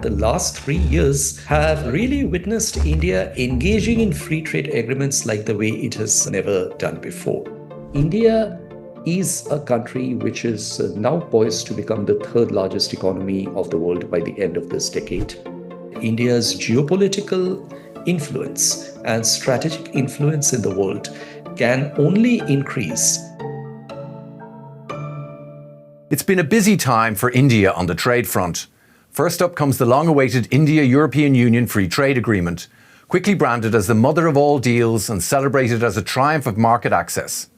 The last 3 years have really witnessed India engaging in free trade agreements like the way it has never done before. India is a country which is now poised to become the third largest economy of the world by the end of this decade. India's geopolitical influence and strategic influence in the world can only increase. It's been a busy time for India on the trade front. First up comes the long-awaited India-European Union Free Trade Agreement, quickly branded as the mother of all deals and celebrated as a triumph of market access.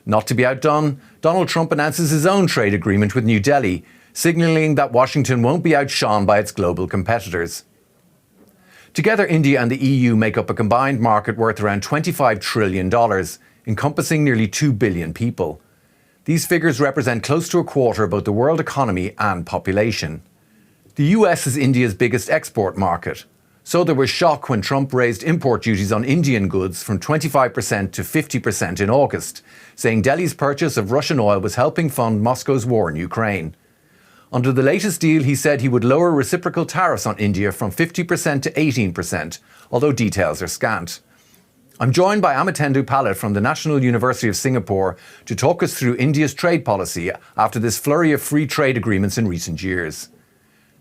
Not to be outdone, Donald Trump announces his own trade agreement with New Delhi, signalling that Washington won't be outshone by its global competitors. Together, India and the EU make up a combined market worth around $25 trillion, encompassing nearly 2 billion people. These figures represent close to a quarter of both the world economy and population. The US is India's biggest export market, so there was shock when Trump raised import duties on Indian goods from 25% to 50% in August, saying Delhi's purchase of Russian oil was helping fund Moscow's war in Ukraine. Under the latest deal, he said he would lower reciprocal tariffs on India from 50% to 18%, although details are scant. I'm joined by Amatendu Pallet from the National University of Singapore to talk us through India's trade policy after this flurry of free trade agreements in recent years.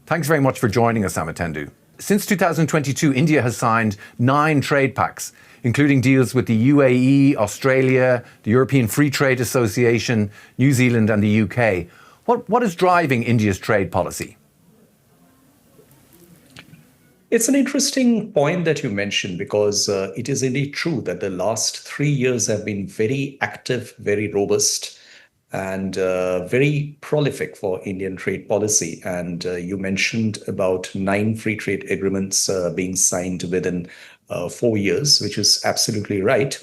Thanks very much for joining us, Amatendu. Since 2022, India has signed 9 trade pacts, including deals with the UAE, Australia, the European Free Trade Association, New Zealand and the UK. What is driving India's trade policy? It's an interesting point that you mentioned because it is indeed true that the last 3 years have been very active, very robust, and very prolific for Indian trade policy. And you mentioned about 9 free trade agreements being signed within 4 years, which is absolutely right.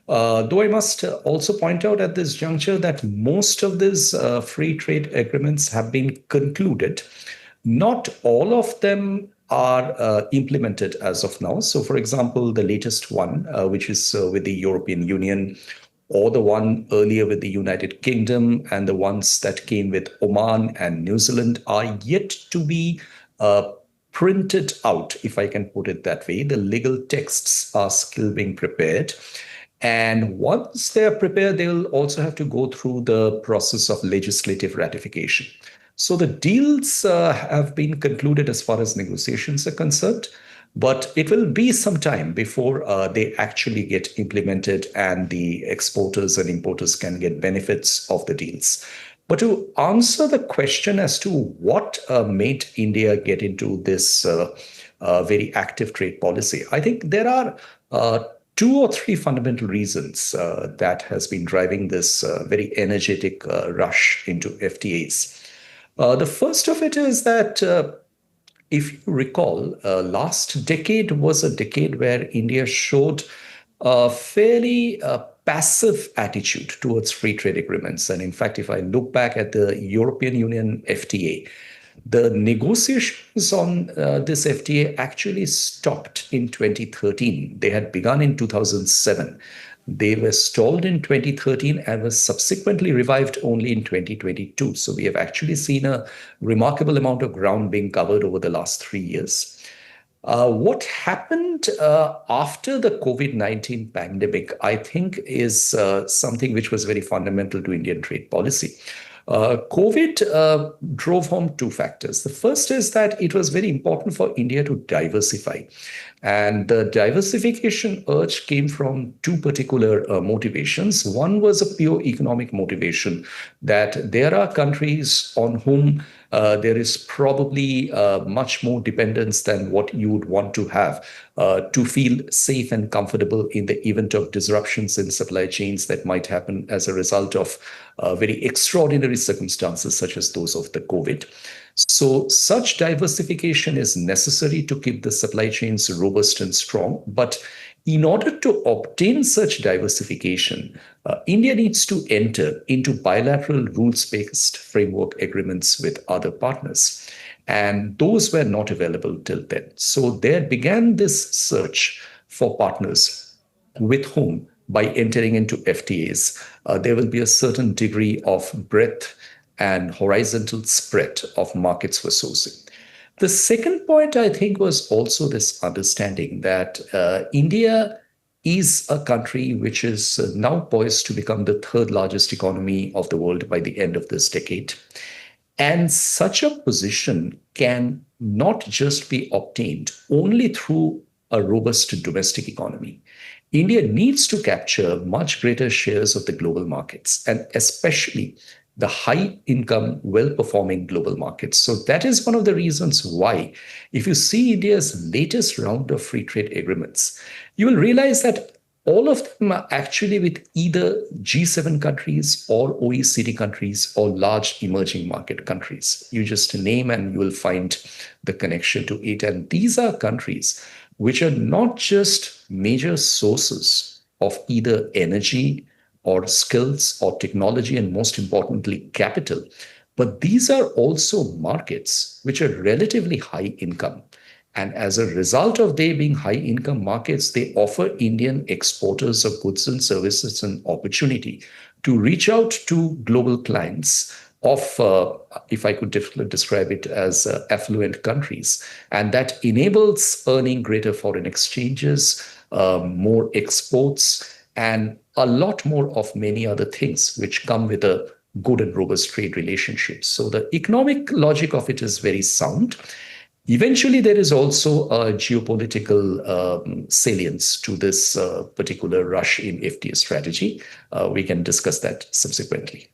Though I must also point out at this juncture that most of these free trade agreements have been concluded. Not all of them are implemented as of now. So, for example, the latest one, which is with the European Union, or the one earlier with the United Kingdom, and the ones that came with Oman and New Zealand are yet to be printed out, if I can put it that way. The legal texts are still being prepared. And once they are prepared, they will also have to go through the process of legislative ratification. So the deals have been concluded as far as negotiations are concerned, but it will be some time before they actually get implemented and the exporters and importers can get benefits of the deals. But to answer the question as to what made India get into this very active trade policy, I think there are 2 or 3 fundamental reasons that has been driving this very energetic rush into FTAs. The first of it is that if you recall, last decade was a decade where India showed a fairly passive attitude towards free trade agreements. And in fact, if I look back at the European Union FTA, the negotiations on this FTA actually stopped in 2013. They had begun in 2007. They were stalled in 2013 and were subsequently revived only in 2022. So we have actually seen a remarkable amount of ground being covered over the last 3 years. What happened after the COVID-19 pandemic, I think, is something which was very fundamental to Indian trade policy. COVID drove home 2 factors. The first is that it was very important for India to diversify. And the diversification urge came from 2 particular motivations. One was a pure economic motivation, that there are countries on whom there is probably much more dependence than what you would want to have to feel safe and comfortable in the event of disruptions in supply chains that might happen as a result of very extraordinary circumstances such as those of the COVID. So such diversification is necessary to keep the supply chains robust and strong. But in order to obtain such diversification, India needs to enter into bilateral rules-based framework agreements with other partners. And those were not available till then. So there began this search for partners with whom, by entering into FTAs, there will be a certain degree of breadth and horizontal spread of markets for sourcing. The second point, I think, was also this understanding that India is a country which is now poised to become the third largest economy of the world by the end of this decade. And such a position can not just be obtained only through a robust domestic economy. India needs to capture much greater shares of the global markets, and especially the high income, well performing global markets. So, that is one of the reasons why, if you see India's latest round of free trade agreements, you will realize that all of them are actually with either G7 countries or OECD countries or large emerging market countries. You just name and you will find the connection to it. And these are countries which are not just major sources of either energy or skills or technology, and most importantly, capital. But these are also markets which are relatively high income. And as a result of they being high income markets, they offer Indian exporters of goods and services an opportunity to reach out to global clients of, if I could describe it as affluent countries. And that enables earning greater foreign exchanges, more exports, and a lot more of many other things which come with a good and robust trade relationship. So the economic logic of it is very sound. Eventually, there is also a geopolitical salience to this particular rush in FTA strategy. We can discuss that subsequently.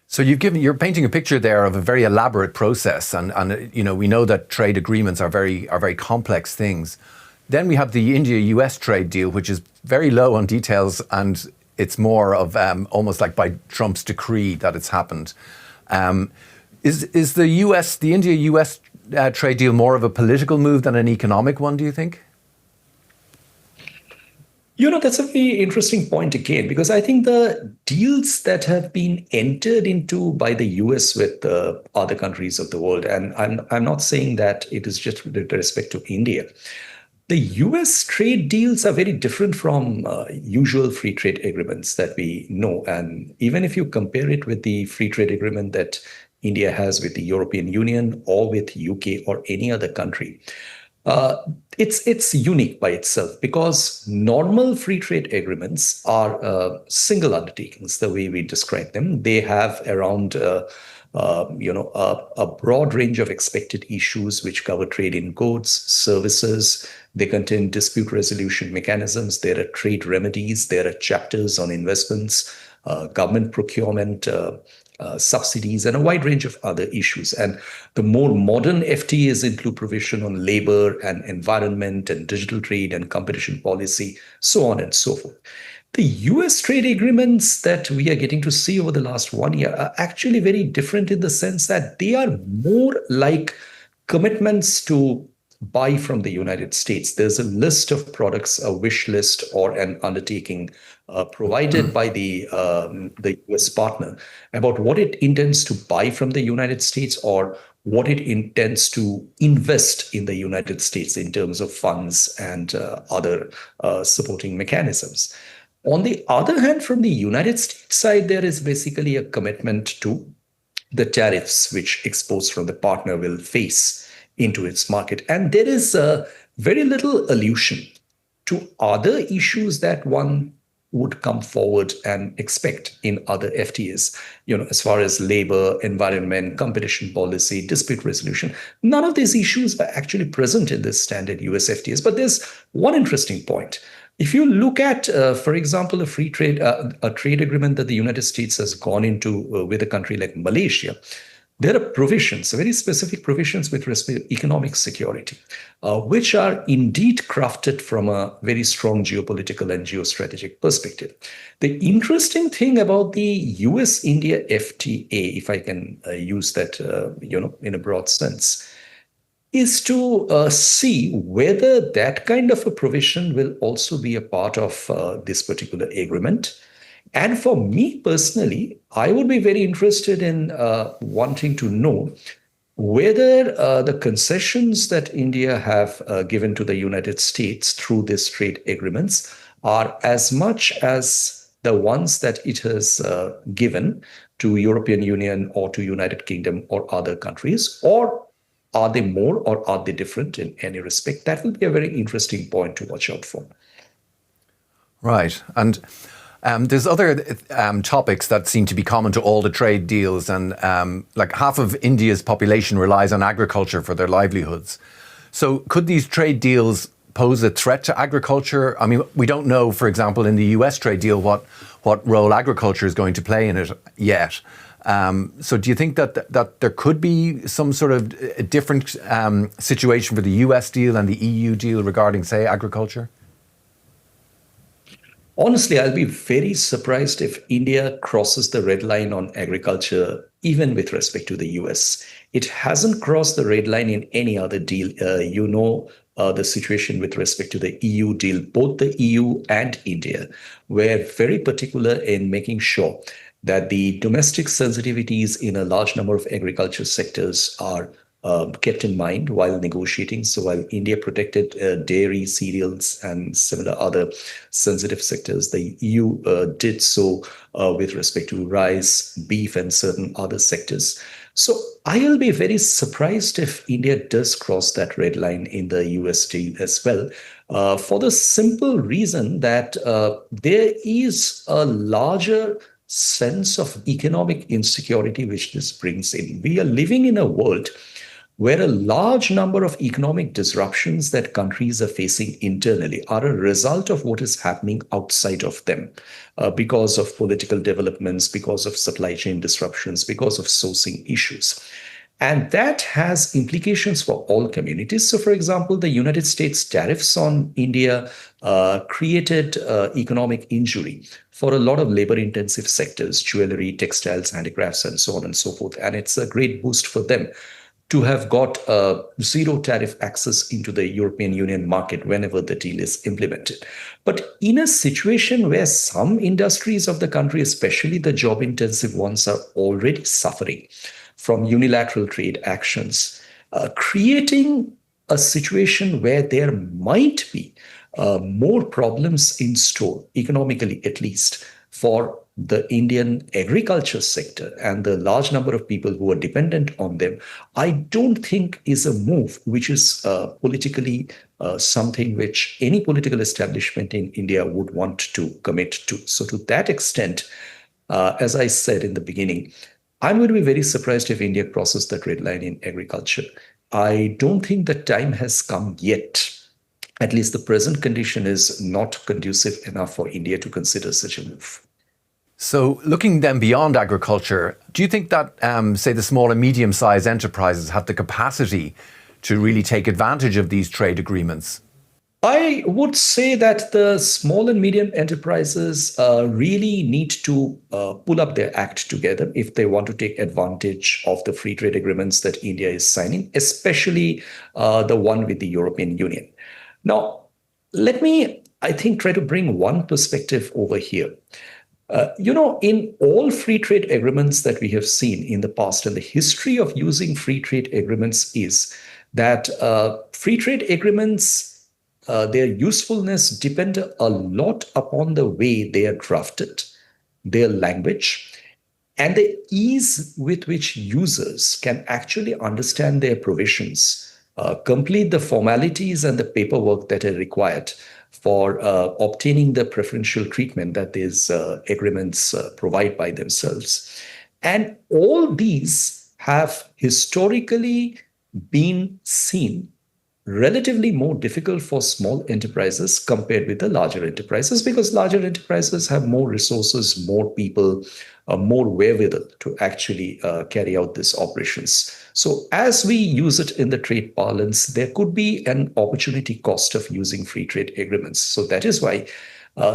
So you're painting a picture there of a very elaborate process, and we know that trade agreements are very complex things. Then we have the India-US trade deal, which is very low on details, and it's more of almost like by Trump's decree that it's happened. Is the India-US trade deal more of a political move than an economic one, do you think? That's a very interesting point again, because I think the deals that have been entered into by the US with other countries of the world, and I'm not saying that it is just with respect to India. The US trade deals are very different from usual free trade agreements that we know. And even if you compare it with the free trade agreement that India has with the European Union or with UK or any other country, it's unique by itself, because normal free trade agreements are single undertakings, the way we describe them. They have around a broad range of expected issues which cover trade in goods, services. They contain dispute resolution mechanisms. There are trade remedies. There are chapters on investments, government procurement, subsidies, and a wide range of other issues. And the more modern FTAs include provision on labor and environment and digital trade and competition policy, so on and so forth. The US trade agreements that we are getting to see over the last 1 year are actually very different in the sense that they are more like commitments to buy from the United States. There's a list of products, a wish list, or an undertaking provided by the US partner about what it intends to buy from the United States or what it intends to invest in the United States in terms of funds and other supporting mechanisms. On the other hand, from the United States side, there is basically a commitment to the tariffs which exports from the partner will face into its market. And there is very little allusion to other issues that one would come forward and expect in other FTAs, as far as labor, environment, competition policy, dispute resolution. None of these issues are actually present in this standard US FTAs. But there's one interesting point. If you look at, for example, a trade agreement that the United States has gone into with a country like Malaysia, there are provisions, very specific provisions with respect to economic security, which are indeed crafted from a very strong geopolitical and geostrategic perspective. The interesting thing about the US-India FTA, if I can use that, in a broad sense, is to see whether that kind of a provision will also be a part of this particular agreement. And for me personally, I would be very interested in wanting to know whether the concessions that India have given to the United States through these trade agreements are as much as the ones that it has given to European Union or to United Kingdom or other countries? Or are they more or are they different in any respect? That will be a very interesting point to watch out for. Right. And there's other topics that seem to be common to all the trade deals. And like half of India's population relies on agriculture for their livelihoods. So could these trade deals pose a threat to agriculture? I mean, we don't know, for example, in the US trade deal, what role agriculture is going to play in it yet. So do you think that there could be some sort of a different situation for the US deal and the EU deal regarding, say, agriculture? Honestly, I'll be very surprised if India crosses the red line on agriculture, even with respect to the US. It hasn't crossed the red line in any other deal. The situation with respect to the EU deal, both the EU and India were very particular in making sure that the domestic sensitivities in a large number of agriculture sectors are kept in mind while negotiating. So while India protected dairy, cereals, and similar other sensitive sectors, the EU did so with respect to rice, beef, and certain other sectors. So I'll be very surprised if India does cross that red line in the US deal as well, for the simple reason that there is a larger sense of economic insecurity which this brings in. We are living in a world where a large number of economic disruptions that countries are facing internally are a result of what is happening outside of them, because of political developments, because of supply chain disruptions, because of sourcing issues. And that has implications for all communities. So, for example, the United States tariffs on India created economic injury for a lot of labor intensive sectors, jewelry, textiles, handicrafts, and so on and so forth. And it's a great boost for them to have got zero tariff access into the European Union market whenever the deal is implemented. But in a situation where some industries of the country, especially the job intensive ones, are already suffering from unilateral trade actions, creating a situation where there might be more problems in store, economically at least, for the Indian agriculture sector and the large number of people who are dependent on them, I don't think is a move which is politically something which any political establishment in India would want to commit to. So to that extent, as I said in the beginning, I'm going to be very surprised if India crosses that red line in agriculture. I don't think the time has come yet. At least the present condition is not conducive enough for India to consider such a move. So looking then beyond agriculture, do you think that, say, the small and medium-sized enterprises have the capacity to really take advantage of these trade agreements? I would say that the small and medium enterprises really need to pull up their act together if they want to take advantage of the free trade agreements that India is signing, especially the one with the European Union. Now, let me, I think, try to bring one perspective over here. In all free trade agreements that we have seen in the past, and the history of using free trade agreements is that free trade agreements, their usefulness depend a lot upon the way they are drafted, their language, and the ease with which users can actually understand their provisions, complete the formalities and the paperwork that are required for obtaining the preferential treatment that these agreements provide by themselves. And all these have historically been seen relatively more difficult for small enterprises compared with the larger enterprises, because larger enterprises have more resources, more people, more wherewithal to actually carry out these operations. So as we use it in the trade parlance, there could be an opportunity cost of using free trade agreements. So that is why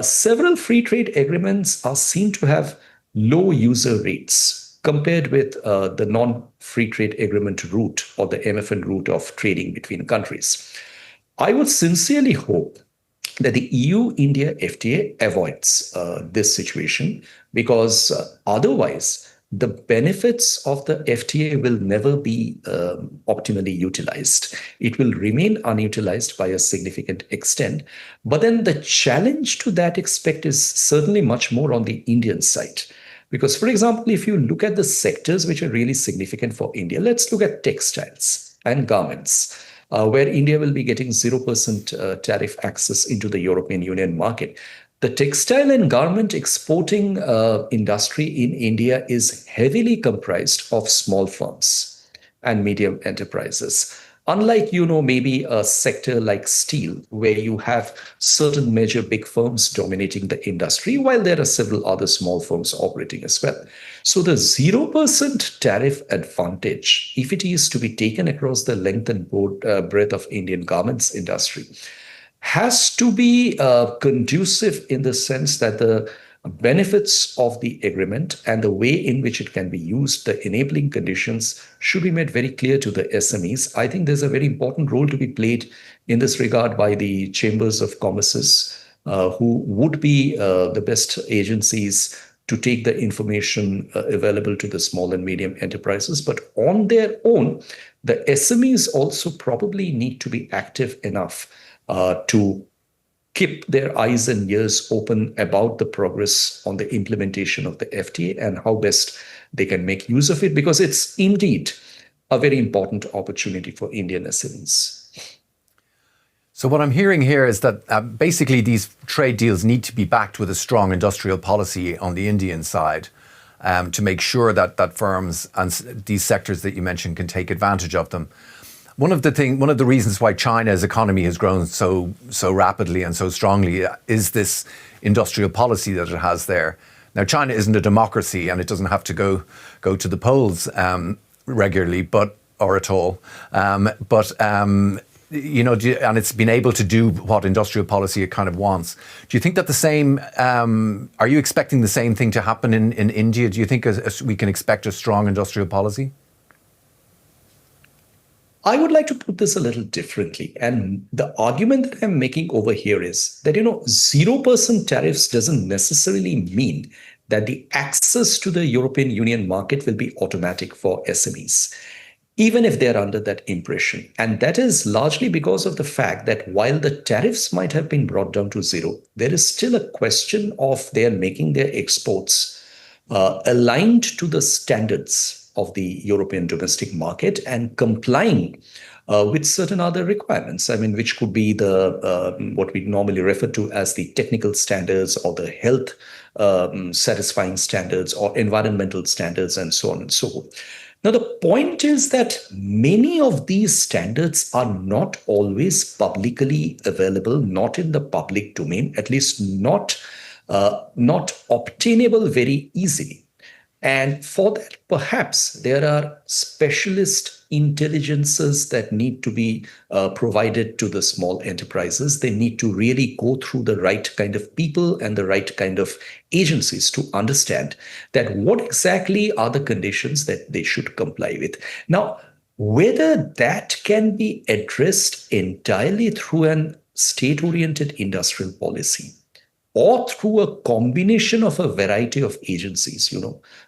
several free trade agreements are seen to have low user rates compared with the non-free trade agreement route or the MFN route of trading between countries. I would sincerely hope that the EU-India FTA avoids this situation, because otherwise the benefits of the FTA will never be optimally utilized. It will remain unutilized by a significant extent. But then the challenge to that aspect is certainly much more on the Indian side, Because, for example, if you look at the sectors which are really significant for India, let's look at textiles and garments, where India will be getting 0% tariff access into the European Union market. The textile and garment exporting industry in India is heavily comprised of small firms and medium enterprises. Unlike, maybe a sector like steel, where you have certain major big firms dominating the industry, while there are several other small firms operating as well. So the 0% tariff advantage, if it is to be taken across the length and breadth of Indian garments industry, has to be conducive in the sense that the benefits of the agreement and the way in which it can be used, the enabling conditions should be made very clear to the SMEs. I think there's a very important role to be played in this regard by the chambers of commerces, who would be the best agencies to take the information available to the small and medium enterprises. But on their own, the SMEs also probably need to be active enough to keep their eyes and ears open about the progress on the implementation of the FTA and how best they can make use of it, because it's indeed a very important opportunity for Indian SMEs. So what I'm hearing here is that basically these trade deals need to be backed with a strong industrial policy on the Indian side, to make sure that firms and these sectors that you mentioned can take advantage of them. One of the reasons why China's economy has grown so rapidly and so strongly is this industrial policy that it has there. Now, China isn't a democracy, and it doesn't have to go to the polls regularly, or at all. And it's been able to do what industrial policy it kind of wants. Do you think that the same? Are you expecting the same thing to happen in India? Do you think we can expect a strong industrial policy? I would like to put this a little differently. And the argument that I'm making over here is that, 0% tariffs doesn't necessarily mean that the access to the European Union market will be automatic for SMEs, even if they're under that impression. And that is largely because of the fact that while the tariffs might have been brought down to zero, there is still a question of their making their exports aligned to the standards of the European domestic market and complying with certain other requirements. I mean, which could be the what we normally refer to as the technical standards, or the health satisfying standards, or environmental standards, and so on and so forth. Now, the point is that many of these standards are not always publicly available, not in the public domain, at least not obtainable very easily. And for that, perhaps there are specialist intelligences that need to be provided to the small enterprises. They need to really go through the right kind of people and the right kind of agencies to understand that what exactly are the conditions that they should comply with. Now, whether that can be addressed entirely through an state-oriented industrial policy, or through a combination of a variety of agencies,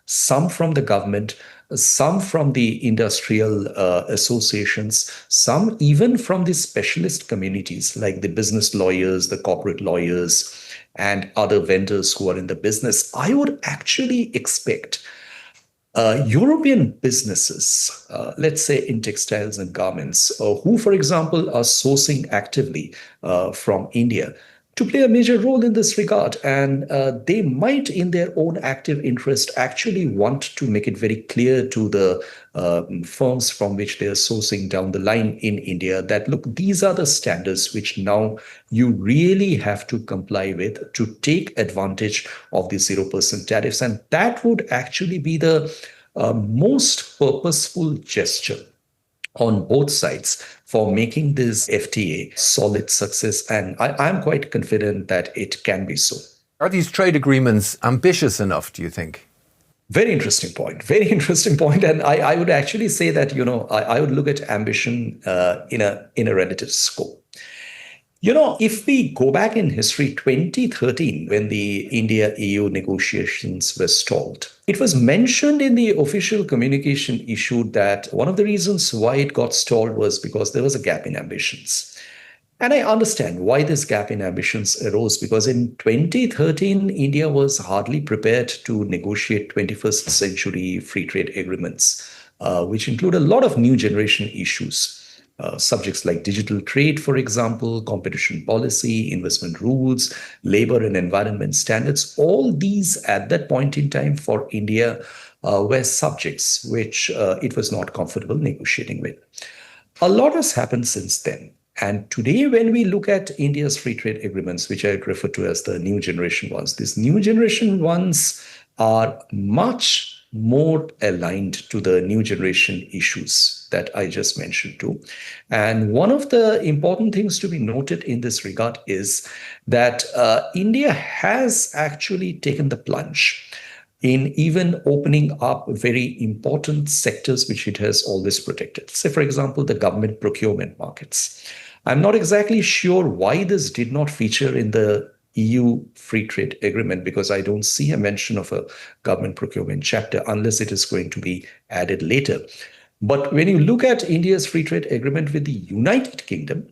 some from the government, some from the industrial associations, some even from the specialist communities like the business lawyers, the corporate lawyers, and other vendors who are in the business. I would actually expect European businesses, let's say in textiles and garments, who, for example, are sourcing actively from India, to play a major role in this regard. And they might, in their own active interest, actually want to make it very clear to the firms from which they are sourcing down the line in India that, look, these are the standards which now you really have to comply with to take advantage of the 0% tariffs. And that would actually be the most purposeful gesture on both sides for making this FTA solid success. And I'm quite confident that it can be so. Are these trade agreements ambitious enough, do you think? Very interesting point. Very interesting point. And I would actually say that, I would look at ambition in a relative scope. If we go back in history, 2013, when the India-EU negotiations were stalled, it was mentioned in the official communication issued that one of the reasons why it got stalled was because there was a gap in ambitions. And I understand why this gap in ambitions arose, because in 2013, India was hardly prepared to negotiate 21st century free trade agreements, which include a lot of new generation issues. Subjects like digital trade, for example, competition policy, investment rules, labor and environment standards, all these at that point in time for India were subjects which it was not comfortable negotiating with. A lot has happened since then. And today, when we look at India's free trade agreements, which I refer to as the new generation ones, these new generation ones are much more aligned to the new generation issues that I just mentioned too. And one of the important things to be noted in this regard is that India has actually taken the plunge in even opening up very important sectors which it has always protected. Say, for example, the government procurement markets. I'm not exactly sure why this did not feature in the EU free trade agreement, because I don't see a mention of a government procurement chapter unless it is going to be added later. But when you look at India's free trade agreement with the United Kingdom,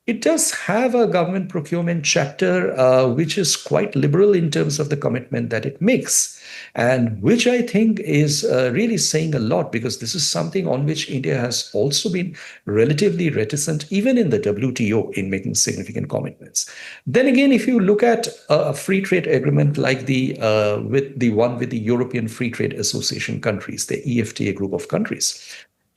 it does have a government procurement chapter, which is quite liberal in terms of the commitment that it makes, and which I think is really saying a lot, because this is something on which India has also been relatively reticent, even in the WTO, in making significant commitments. Then again, if you look at a free trade agreement like the with the one with the European Free Trade Association countries, the EFTA group of countries,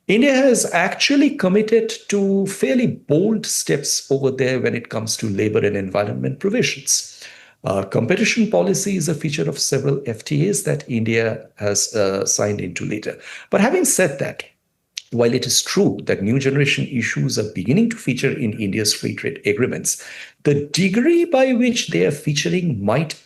India has actually committed to fairly bold steps over there when it comes to labor and environment provisions. Competition policy is a feature of several FTAs that India has signed into later. But having said that, while it is true that new generation issues are beginning to feature in India's free trade agreements, the degree by which they are featuring might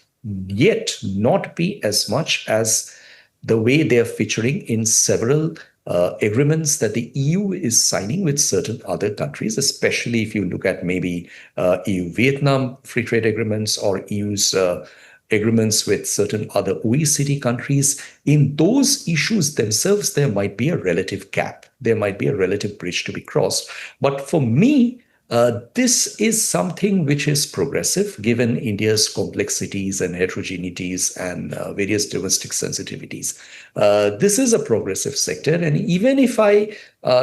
yet not be as much as the way they are featuring in several agreements that the EU is signing with certain other countries, especially if you look at maybe EU-Vietnam free trade agreements or EU's agreements with certain other OECD countries. In those issues themselves, there might be a relative gap. There might be a relative bridge to be crossed. But for me, this is something which is progressive given India's complexities and heterogeneities and various domestic sensitivities. This is a progressive sector. And even if I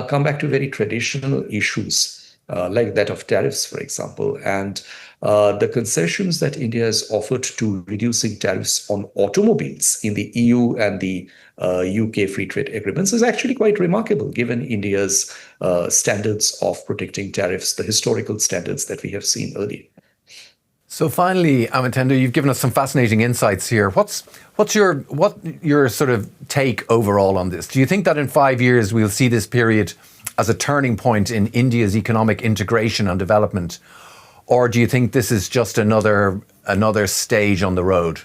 come back to very traditional issues, like that of tariffs, for example, and the concessions that India has offered to reducing tariffs on automobiles in the EU and the UK free trade agreements is actually quite remarkable, given India's standards of protecting tariffs, the historical standards that we have seen earlier. So finally, Amitendo, you've given us some fascinating insights here. What's your sort of take overall on this? Do you think that in 5 years we'll see this period as a turning point in India's economic integration and development, or do you think this is just another stage on the road?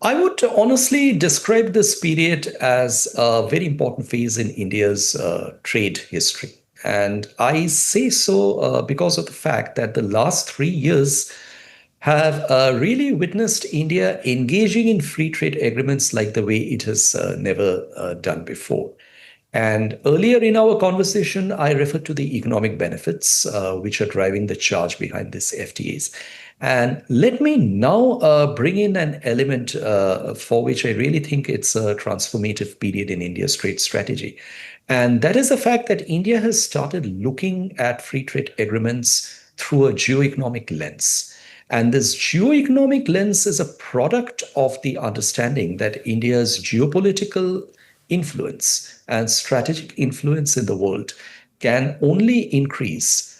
I would honestly describe this period as a very important phase in India's trade history. And I say so because of the fact that the last 3 years have really witnessed India engaging in free trade agreements like the way it has never done before. And earlier in our conversation, I referred to the economic benefits which are driving the charge behind these FTAs. And let me now bring in an element for which I really think it's a transformative period in India's trade strategy. And that is the fact that India has started looking at free trade agreements through a geoeconomic lens. And this geoeconomic lens is a product of the understanding that India's geopolitical influence and strategic influence in the world can only increase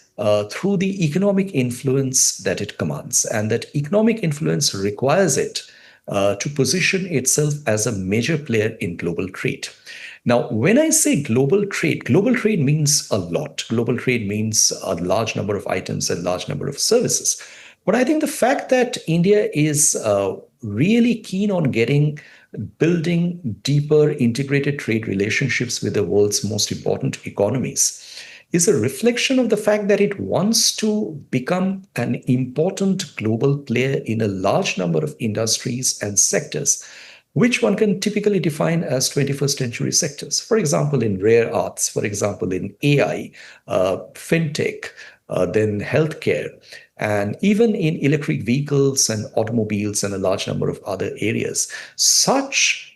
through the economic influence that it commands. And that economic influence requires it to position itself as a major player in global trade. Now, when I say global trade means a lot. Global trade means a large number of items and large number of services. But I think the fact that India is really keen on building deeper integrated trade relationships with the world's most important economies is a reflection of the fact that it wants to become an important global player in a large number of industries and sectors, which one can typically define as 21st century sectors. For example, in rare earths, for example, in AI, fintech, then healthcare, and even in electric vehicles and automobiles and a large number of other areas. Such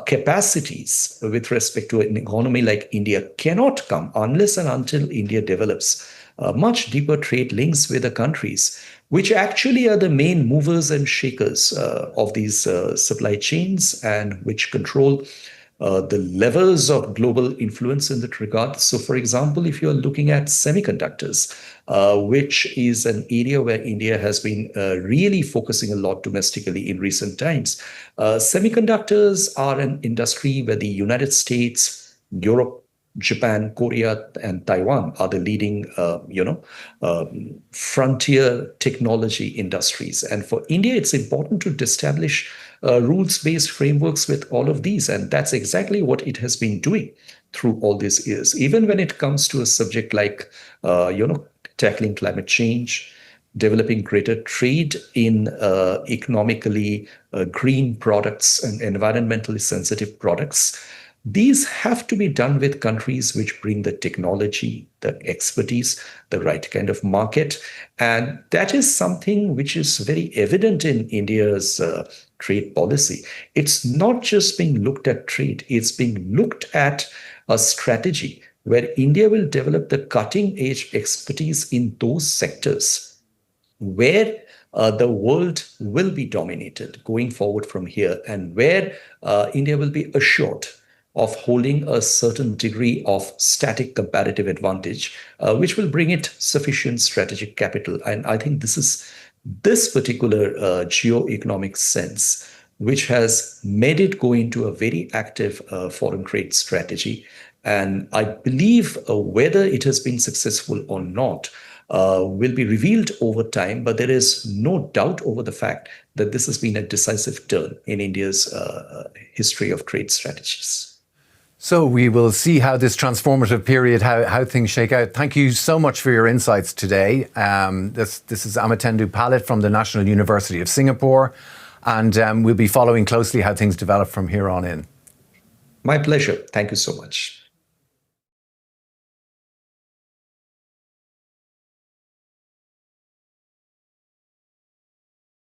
capacities with respect to an economy like India cannot come unless and until India develops much deeper trade links with the countries, which actually are the main movers and shakers of these supply chains and which control the levels of global influence in that regard. So, for example, if you're looking at semiconductors, which is an area where India has been really focusing a lot domestically in recent times, semiconductors are an industry where the United States, Europe, Japan, Korea, and Taiwan are the leading, frontier technology industries. And for India, it's important to establish rules-based frameworks with all of these. And that's exactly what it has been doing through all these years. Even when it comes to a subject like, tackling climate change, developing greater trade in economically green products and environmentally sensitive products. These have to be done with countries which bring the technology, the expertise, the right kind of market. And that is something which is very evident in India's trade policy. It's not just being looked at trade, it's being looked at a strategy where India will develop the cutting edge expertise in those sectors where the world will be dominated going forward from here, and where India will be assured of holding a certain degree of static comparative advantage, which will bring it sufficient strategic capital. And I think this particular geo-economic sense, which has made it go into a very active foreign trade strategy. And I believe whether it has been successful or not will be revealed over time, but there is no doubt over the fact that this has been a decisive turn in India's history of trade strategies. So we will see how this transformative period, how things shake out. Thank you so much for your insights today. This is Amatendu Palit from the National University of Singapore, and we'll be following closely how things develop from here on in. My pleasure. Thank you so much.